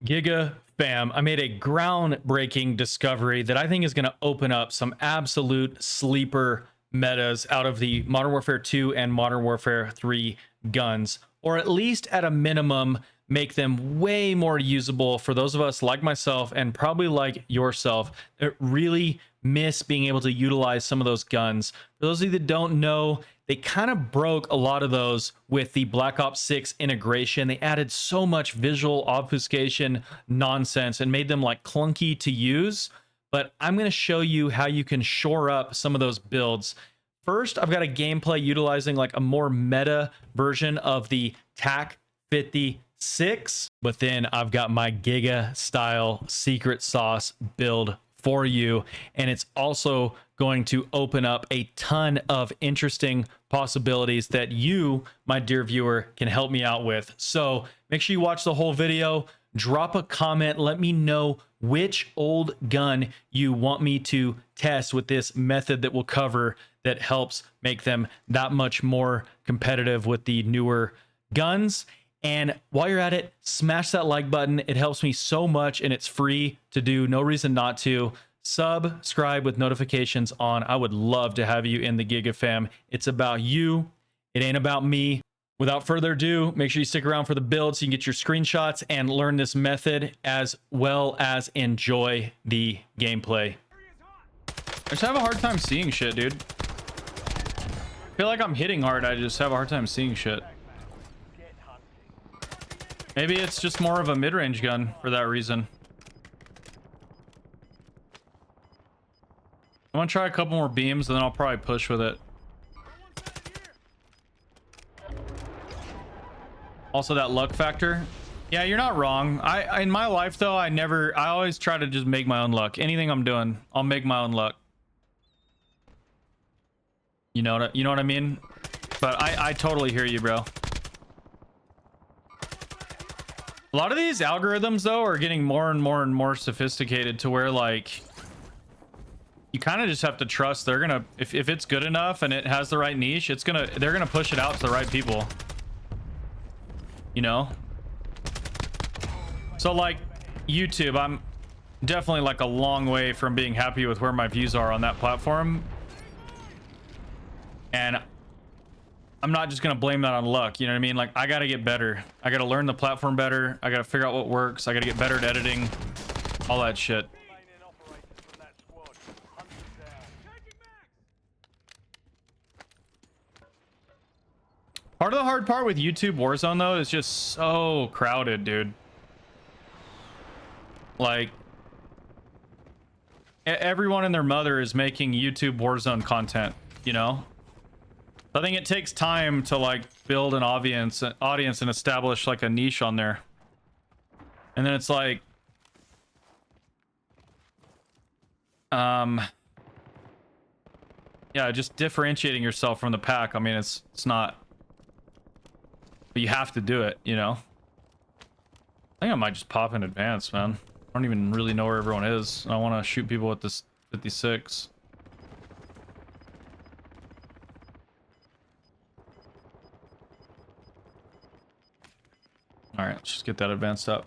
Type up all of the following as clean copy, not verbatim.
Giga fam, I made a groundbreaking discovery that I think is going to open up some absolute sleeper metas out of the Modern Warfare 2 and Modern Warfare 3 guns, or at least at a minimum, make them way more usable for those of us like myself and probably like yourself that really miss being able to utilize some of those guns. For those of you that don't know, they kind of broke a lot of those with the Black Ops 6 integration. They added so much visual obfuscation nonsense and made them like clunky to use. But I'm going to show you how you can shore up some of those builds. First, I've got a gameplay utilizing like a more meta version of the TAQ 56, but then I've got my Giga style secret sauce build for you, and it's also going to open up a ton of interesting possibilities that you, my dear viewer, can help me out with. So make sure you watch the whole video, drop a comment, let me know which old gun you want me to test with this method that we'll cover that helps make them that much more competitive with the newer guns. And while you're at it, smash that like button. It helps me so much and it's free to do. No reason not to. Subscribe with notifications on. I would love to have you in the Giga fam. It's about you. It ain't about me. Without further ado, make sure you stick around for the build so you can get your screenshots and learn this method as well as enjoy the gameplay. I just have a hard time seeing shit, dude. I feel like I'm hitting hard. I just have a hard time seeing shit. Maybe it's just more of a mid-range gun for that reason. I'm gonna try a couple more beams and then I'll probably push with it. Also that luck factor. Yeah, you're not wrong. I in my life though, I always try to just make my own luck. Anything I'm doing, I'll make my own luck. You know what I mean? But I totally hear you, bro. A lot of these algorithms though are getting more and more and more sophisticated to where like you kind of just have to trust they're gonna, if it's good enough and it has the right niche, they're gonna push it out to the right people, you know? So like YouTube, I'm definitely like a long way from being happy with where my views are on that platform, and I'm not just gonna blame that on luck, you know what I mean? Like I gotta get better. I gotta learn the platform better. I gotta figure out what works. I gotta get better at editing, all that shit. Part of the hard part with YouTube Warzone though is just so crowded, dude. Like everyone and their mother is making YouTube Warzone content, you know? I think it takes time to like build an audience and establish like a niche on there. And then it's like yeah, just differentiating yourself from the pack. I mean, it's not, but you have to do it, you know? I think I might just pop in advance, man. I don't even really know where everyone is. I want to shoot people with this 56. All right, let's just get that advanced up.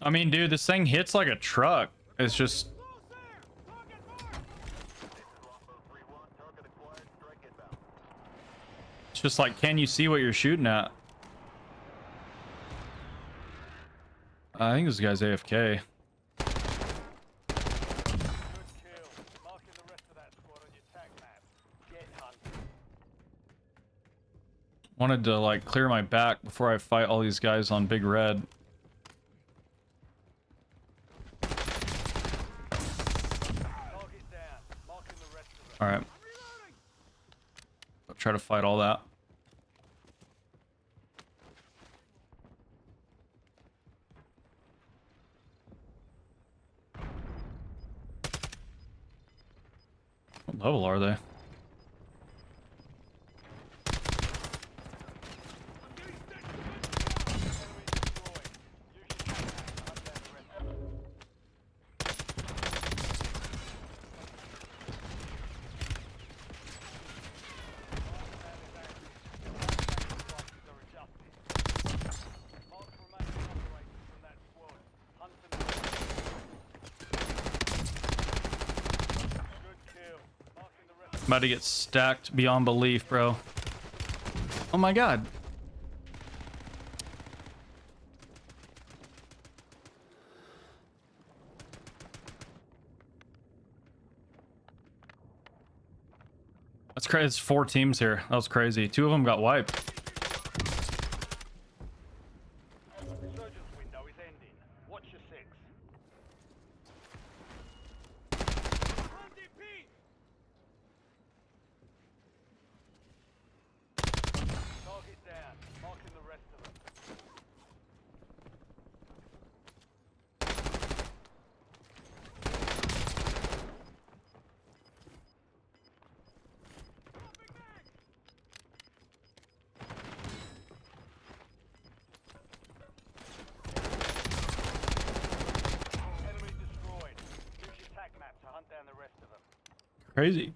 I mean, dude, this thing hits like a truck. It's just... It's just like, can you see what you're shooting at? I think this guy's AFK. Wanted to like clear my back before I fight all these guys on Big Red. All right. I'll try to fight all that. What level are they? About to get stacked beyond belief, bro. Oh my god. That's crazy. It's 4 teams here. That was crazy. 2 of them got wiped. Resurgence window is ending. Watch your 6. Target down. Marking the rest of them. Enemy destroyed. Use your TAQ map to hunt down the rest of them. Crazy.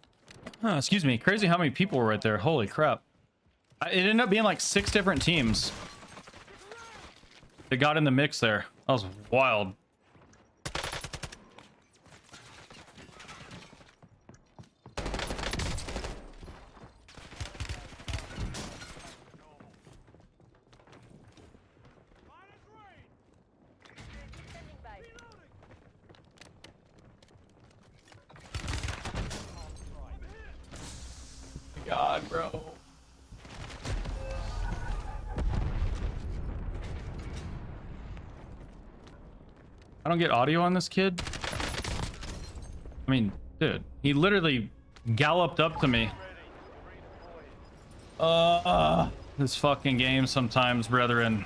Excuse me. Crazy how many people were right there. Holy crap. It ended up being like 6 different teams that got in the mix there. That was wild. God, bro. I don't get audio on this kid. I mean, dude, he literally galloped up to me. This fucking game sometimes, brethren.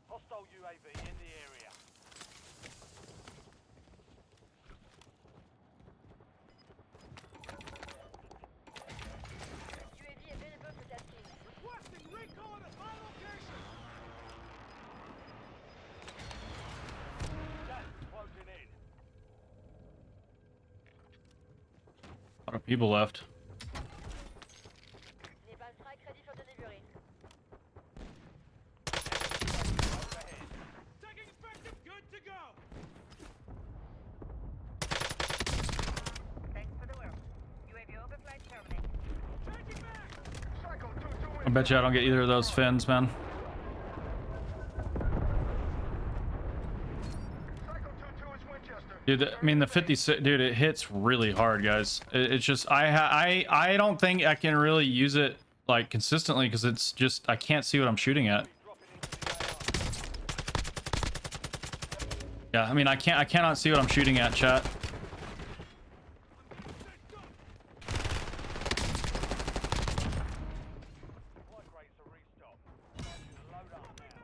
Hostile UAV in the area. UAV available for tasking. Requesting recon at my location. Gas closing in. A lot of people left. Napalm frag ready for delivery. Overhead. Taking effective. Good to go. Thanks for the work. UAV overflight terminated. Changing back. Psycho 2-2 I bet you I don't get either of those fins, man. Psycho 2-2 is Winchester. Dude, I mean the 56, dude, it hits really hard, guys. It's just I don't think I can really use it like consistently because it's just I can't see what I'm shooting at. Dropping into the AR. Yeah, I mean I cannot see what I'm shooting at, chat. Supply crates are restocked. Starting to load up now.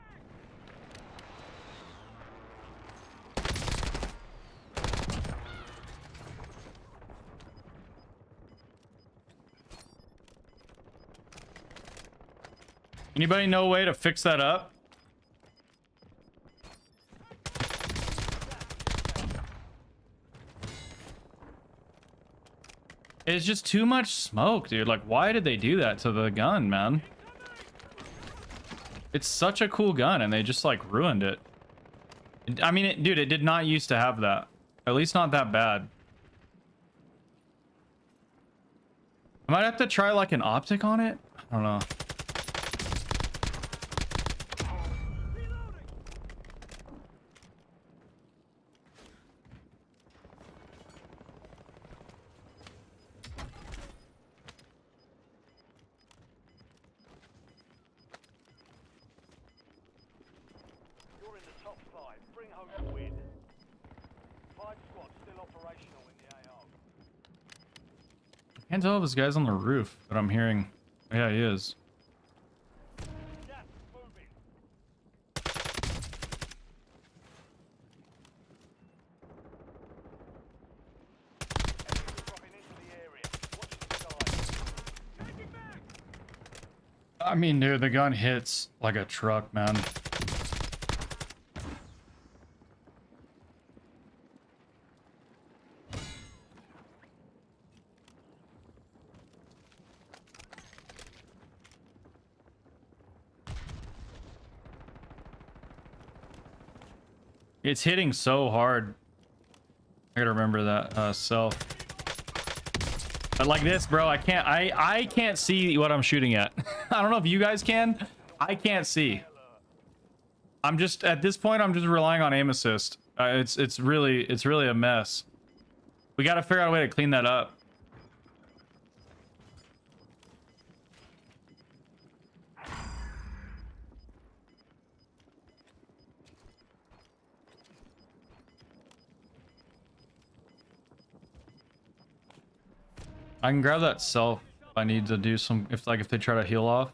Anybody know a way to fix that up? It's just too much smoke, dude. Like, why did they do that to the gun, man? It's such a cool gun, and they just, like, ruined it. I mean, dude, it did not used to have that. At least not that bad. I might have to try, like, an optic on it. I don't know. You're in the top 5. Bring home the win. 5 squads still operational in the AO. Can't tell if this guy's on the roof, but I'm hearing. Yeah, he is. Gas moving. Enemies are dropping into the area. Watch the sky. Changing back. I mean, dude, the gun hits like a truck, man. It's hitting so hard. I gotta remember that self. But like this, bro, I can't see what I'm shooting at. I don't know if you guys can. I can't see. I'm just at this point. I'm just relying on aim assist. It's really a mess. We got to figure out a way to clean that up. I can grab that self if I need to do some, if they try to heal off.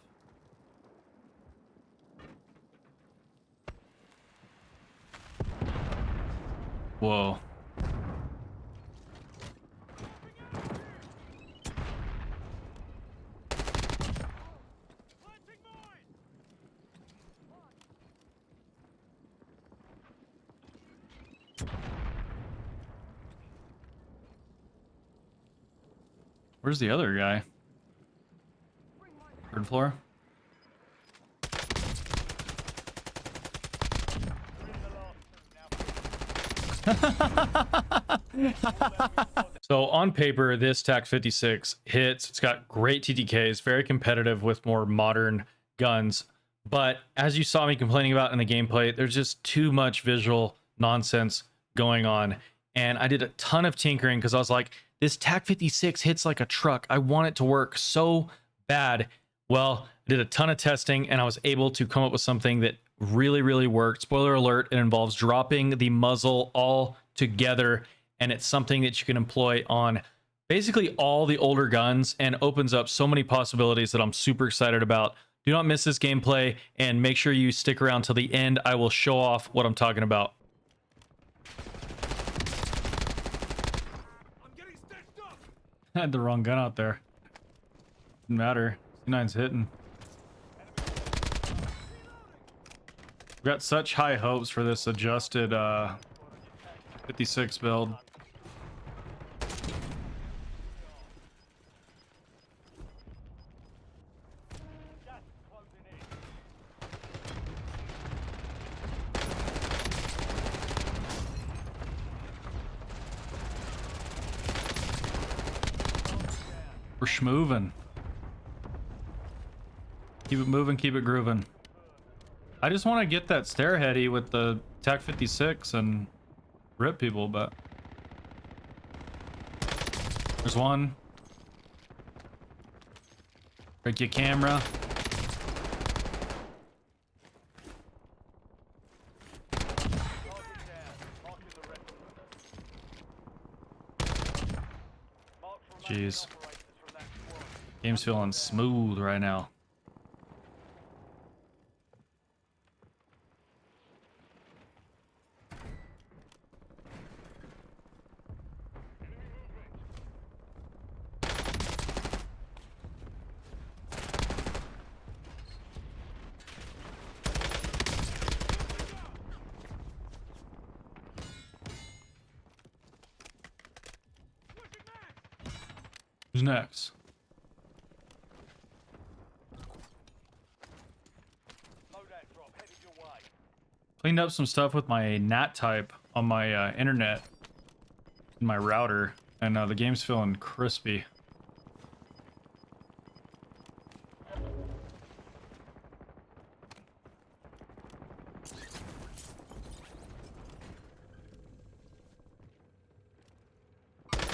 Whoa. Where's the other guy? Third floor? So on paper, this TAQ 56 hits. It's got great TTKs, very competitive with more modern guns. But as you saw me complaining about in the gameplay, there's just too much visual nonsense going on. And I did a ton of tinkering because I was like, this TAQ 56 hits like a truck. I want it to work so bad. Well, I did a ton of testing and I was able to come up with something that really worked. Spoiler alert, it involves dropping the muzzle all together, and it's something that you can employ on basically all the older guns and opens up so many possibilities that I'm super excited about. Do not miss this gameplay and make sure you stick around till the end. I will show off what I'm talking about. I had the wrong gun out there. Didn't matter. C9's hitting. We've got such high hopes for this adjusted 56 build. We're schmoovin'. Keep it moving, keep it grooving. I just want to get that stairheady with the TAQ 56 and rip people, but there's one. Break your camera. Jeez. Game's feeling smooth right now. Who's next? Cleaned up some stuff with my NAT type on my internet in my router, and the game's feeling crispy.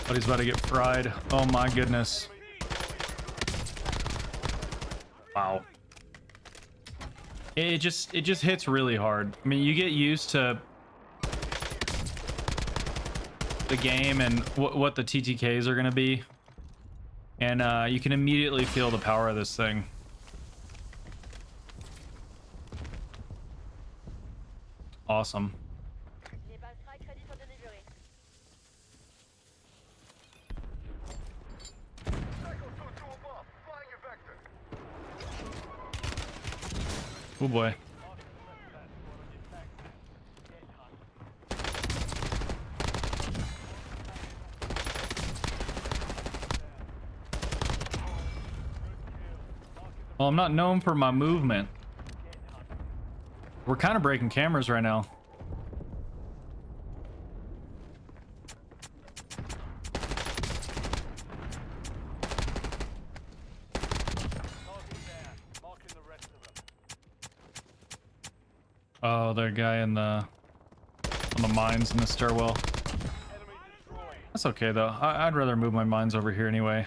But he's about to get fried. Oh my goodness. Wow. It just hits really hard. I mean, you get used to the game and what the TTKs are going to be, and you can immediately feel the power of this thing. Awesome. Les balles frag ready for delivery. Oh boy. Well, I'm not known for my movement. We're kind of breaking cameras right now. Oh, that guy in the on the mines in the stairwell. That's okay though. I'd rather move my mines over here anyway.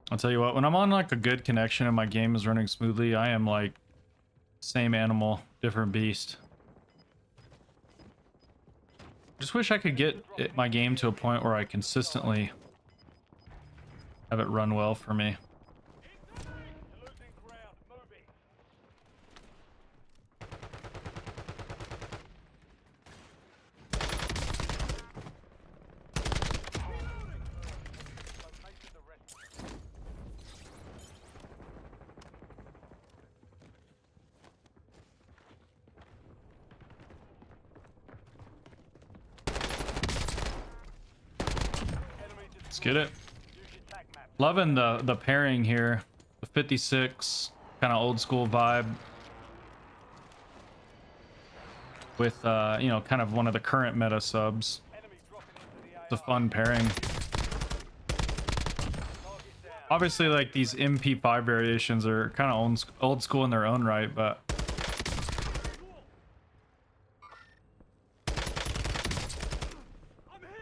I'll tell you what, when I'm on like a good connection and my game is running smoothly, I am like same animal, different beast. Just wish I could get my game to a point where I consistently have it run well for me. Let's get it. Loving the pairing here. The 56 kind of old school vibe with you know, kind of one of the current meta subs. It's a fun pairing. Obviously, like these MP5 variations are kind of old school in their own right, but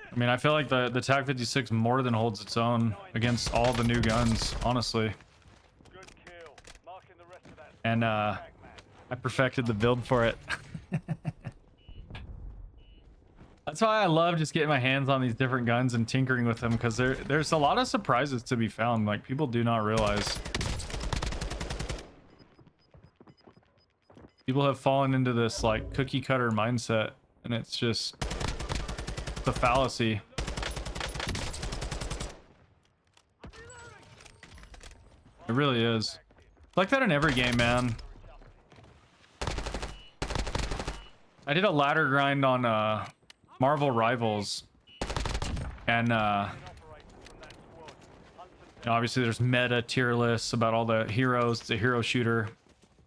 I mean, I feel like the TAQ 56 more than holds its own against all the new guns, honestly. And I perfected the build for it. That's why I love just getting my hands on these different guns and tinkering with them, because there's a lot of surprises to be found, like people do not realize. People have fallen into this like cookie cutter mindset, and it's just the fallacy. It really is. It's like that in every game, man. I did a ladder grind on Marvel Rivals, and you know, obviously there's meta tier lists about all the heroes. It's a hero shooter,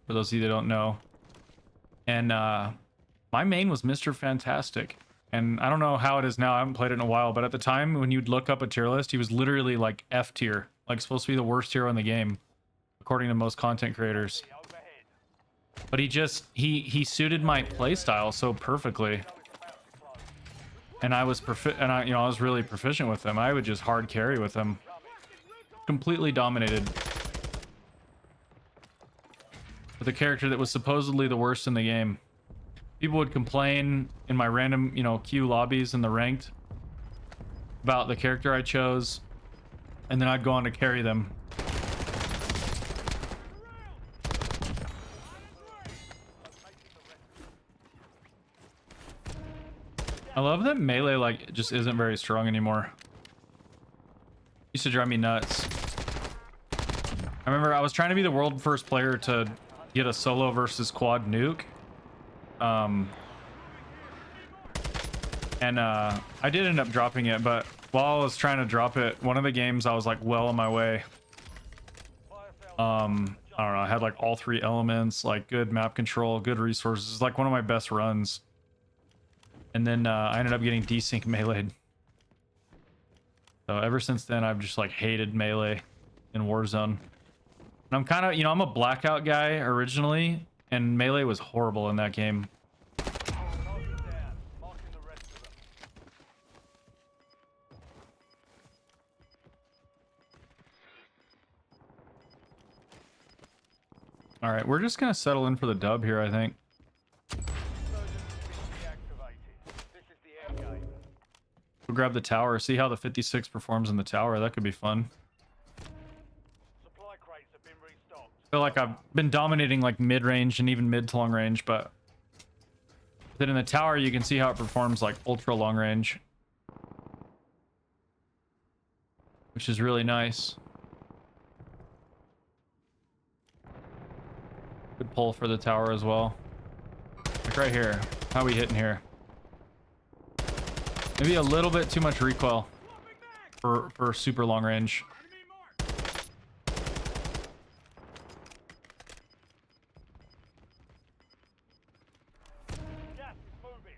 for those of you that don't know. And my main was Mr. Fantastic. And I don't know how it is now. I haven't played it in a while, but at the time when you'd look up a tier list, he was literally like F tier, like supposed to be the worst hero in the game, according to most content creators. But he suited my playstyle so perfectly, and I was I was really proficient with him. I would just hard carry with him, completely dominated with a character that was supposedly the worst in the game. People would complain in my random, you know, queue lobbies in the ranked about the character I chose, and then I'd go on to carry them. I love that melee like just isn't very strong anymore. Used to drive me nuts. I remember I was trying to be the world first player to get a solo versus quad nuke. I did end up dropping it, but while I was trying to drop it, one of the games I was like well on my way. I don't know, I had like all three elements, like good map control, good resources, like one of my best runs. And then I ended up getting desync melee'd. So ever since then, I've just like hated melee in Warzone. And I'm kind of, you know, I'm a blackout guy originally, and melee was horrible in that game. All right, we're just gonna settle in for the dub here, I think. We'll grab the tower, see how the 56 performs in the tower. That could be fun. I feel like I've been dominating like mid-range and even mid to long range, but then in the tower you can see how it performs like ultra long range, which is really nice. Good pull for the tower as well. Like right here. How we hitting here? Maybe a little bit too much recoil for super long range. Gas is moving.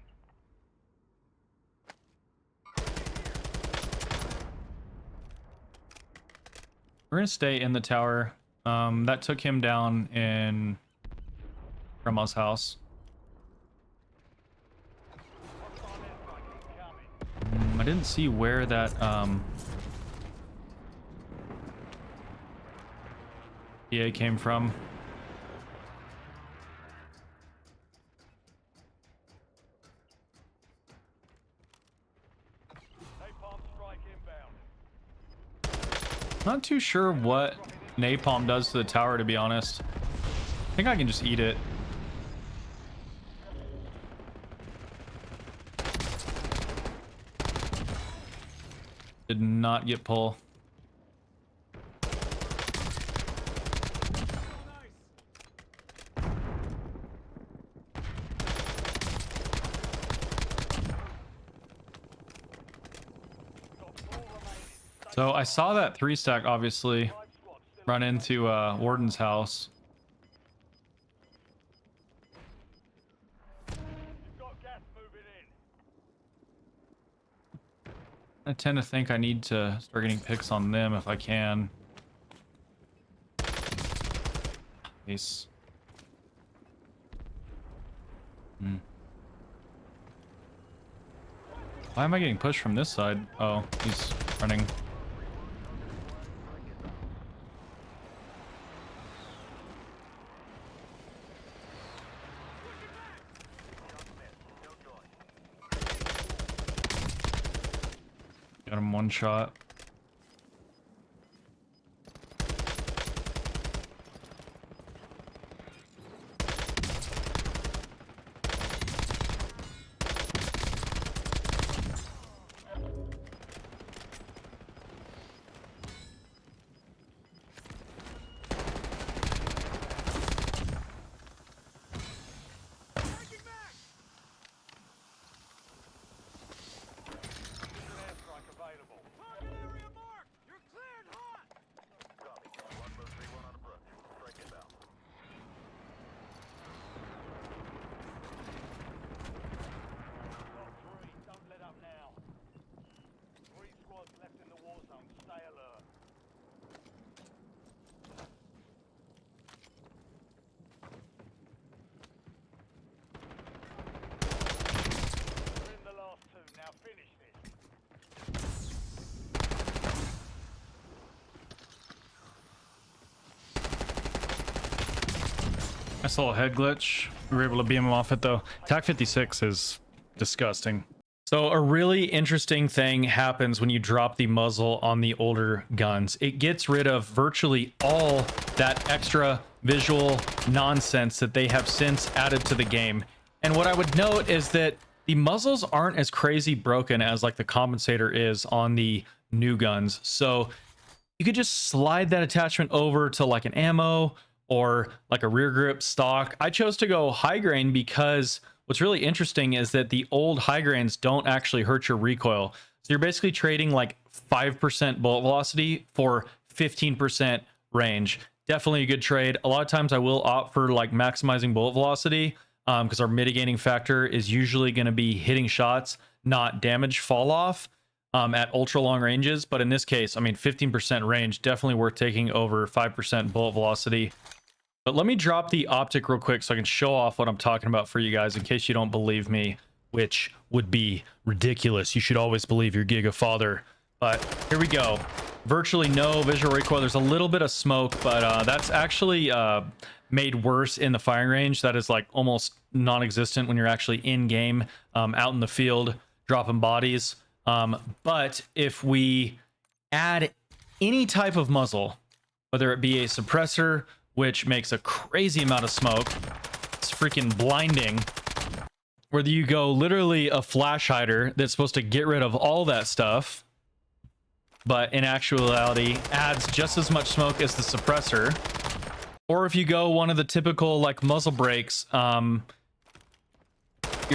We're gonna stay in the tower. That took him down in Grandma's house. Hostile airstrike incoming. I didn't see where that EA came from. Napalm strike inbound. Not too sure what napalm does to the tower, to be honest. I think I can just eat it. Did not get pull. Got 4 remaining. So I saw that 3-stack obviously 5 squads still run into Warden's house. You've got gas moving in. I tend to think I need to start getting picks on them if I can. Nice. Why am I getting pushed from this side? Oh, he's running. Got him one shot. There's an airstrike available. Target area marked. You're cleared hot. Copy. 131 on approach. Strike inbound. Got 3. Don't let up now. 3 squads left in the war zone. Stay alert. We're in the last 2. Now finish this. I saw a head glitch. We were able to beam him off it though. TAQ 56 is disgusting. So a really interesting thing happens when you drop the muzzle on the older guns. It gets rid of virtually all that extra visual nonsense that they have since added to the game. And what I would note is that the muzzles aren't as crazy broken as like the compensator is on the new guns. So you could just slide that attachment over to like an ammo or like a rear grip stock. I chose to go high grain because what's really interesting is that the old high grains don't actually hurt your recoil. So you're basically trading like 5% bullet velocity for 15% range. Definitely a good trade. A lot of times I will opt for like maximizing bullet velocity because our mitigating factor is usually going to be hitting shots, not damage fall off at ultra long ranges. But in this case, I mean, 15% range, definitely worth taking over 5% bullet velocity. But let me drop the optic real quick so I can show off what I'm talking about for you guys in case you don't believe me, which would be ridiculous. You should always believe your Giga father. But here we go. Virtually no visual recoil. There's a little bit of smoke, but that's actually made worse in the firing range. That is like almost non-existent when you're actually in game, out in the field, dropping bodies. But if we add any type of muzzle, whether it be a suppressor, which makes a crazy amount of smoke, it's freaking blinding, whether you go literally a flash hider that's supposed to get rid of all that stuff, but in actuality adds just as much smoke as the suppressor. Or if you go one of the typical like muzzle brakes, you're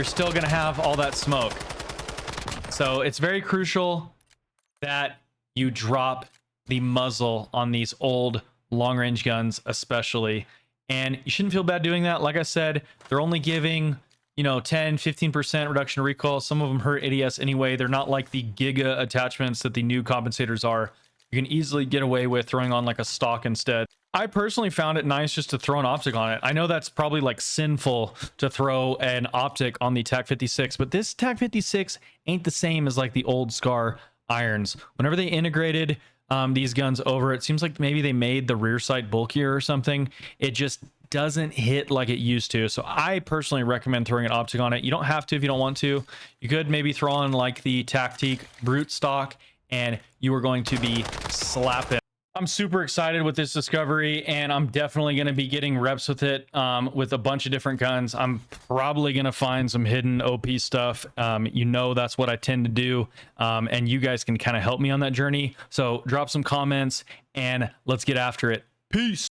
still gonna have all that smoke. So it's very crucial that you drop the muzzle on these old long range guns especially, and you shouldn't feel bad doing that. Like I said, they're only giving 10-15% reduction recoil. Some of them hurt ADS anyway. They're not like the giga attachments that the new compensators are. You can easily get away with throwing on like a stock instead. I personally found it nice just to throw an optic on it. I know that's probably like sinful to throw an optic on the TAQ 56, but this TAQ 56 ain't the same as like the old Scar irons. Whenever they integrated these guns over, it seems like maybe they made the rear sight bulkier or something. It just doesn't hit like it used to. So I personally recommend throwing an optic on it. You don't have to if you don't want to. You could maybe throw on like the TAQ brute stock and you are going to be slapping. I'm super excited with this discovery, and I'm definitely going to be getting reps with it with a bunch of different guns. I'm probably going to find some hidden OP stuff. That's what I tend to do, and you guys can kind of help me on that journey. So drop some comments and let's get after it. Peace.